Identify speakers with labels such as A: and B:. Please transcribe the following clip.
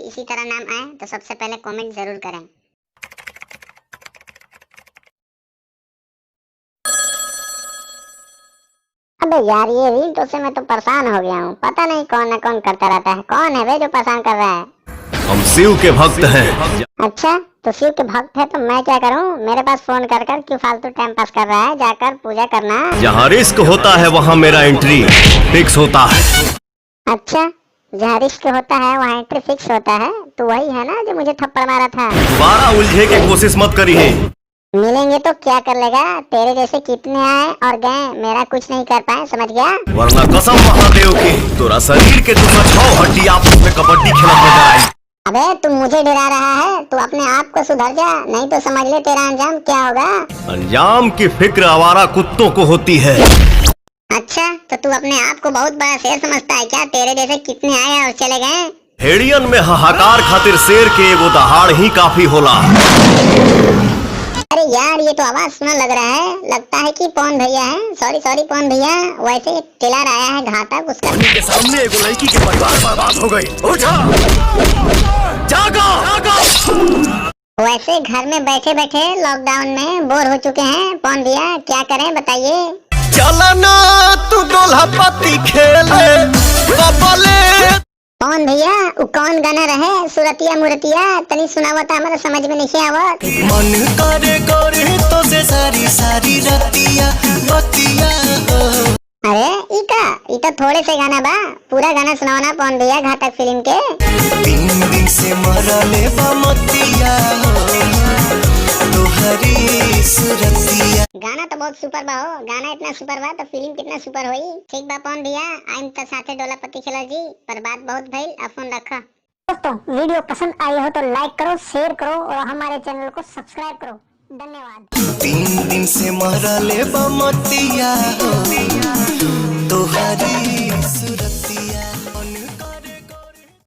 A: इसी तरह नाम आए तो सबसे पहले कमेंट जरूर करें। अबे यार ये रील से मैं तो परेशान हो गया हूँ। पता नहीं कौन ना कौन करता रहता है। कौन है वे जो परेशान कर रहा है?
B: हम शिव के भक्त हैं।
A: अच्छा तो शिव के भक्त है तो मैं क्या करूँ? मेरे पास फोन कर कर क्यों फालतू टाइम पास कर रहा है? जाकर पूजा करना।
B: जहाँ रिस्क होता है वहाँ मेरा एंट्री फिक्स होता है।
A: अच्छा जहाँ रिस्क होता है वहाँ एंट्री फिक्स होता है। तो वही है ना जो मुझे थप्पड़ मारा था।
B: दोबारा उलझे की कोशिश मत करिए।
A: मिलेंगे तो क्या कर लेगा? तेरे जैसे कितने आए और गए, मेरा कुछ नहीं कर पाए, समझ गया?
B: वरना कसम महादेव की तोरा शरीर के तुम 6 हड्डी आपस में कबड्डी खेलत नजर आई।
A: अबे तू मुझे डरा रहा है? तू अपने आप को सुधर जा, नहीं तो समझ ले तेरा अंजाम क्या होगा।
B: अंजाम की फिक्र आवारा कुत्तों को होती है।
A: अच्छा तो तू अपने आप को बहुत बड़ा शेर समझता है क्या? तेरे जैसे कितने आए और चले गए।
B: भेड़ियन में हाहाकार खातिर शेर के एगो दहाड़ ही काफी होला।
A: अरे यार ये तो आवाज सुना लग रहा है। लगता है कि पवन भैया है। सॉरी पवन भैया। वैसे टेलर आया है घातक, उसका
B: के सामने एगो लड़की के परिवार बर्बाद हो गई। उठा जागो
A: वैसे घर में बैठे बैठे लॉकडाउन में बोर हो चुके हैं पवन भैया, क्या करें बताइए?
B: चला ना तू दोल्हा पत्ती खेले कबले।
A: पवन भैया वो कौन गाना रहे? सुरतिया मुरतिया तनी सुनावा था, हमारा समझ में नहीं आवत।
C: मन करे करे तो से सारी सारी रतिया बतिया।
A: अरे ई तो थोड़े से गाना बा, पूरा गाना सुनाओ ना पवन भैया घातक फिल्म के।
C: 3 दिन से मरले बा मतिया तोहरी सुरतिया।
A: गाना तो बहुत सुपर बा हो। गाना इतना सुपर बा तो फिल्म कितना सुपर होई। ठीक बा पवन भैया, आइम त साथे डोला पत्ती खेला जी, पर बात बहुत भइल, अब फोन रखा। दोस्तों वीडियो पसंद आई हो तो लाइक करो, शेयर करो और हमारे चैनल को सब्सक्राइब करो। धन्यवाद।
C: 3 दिन से मरले बा मतिया।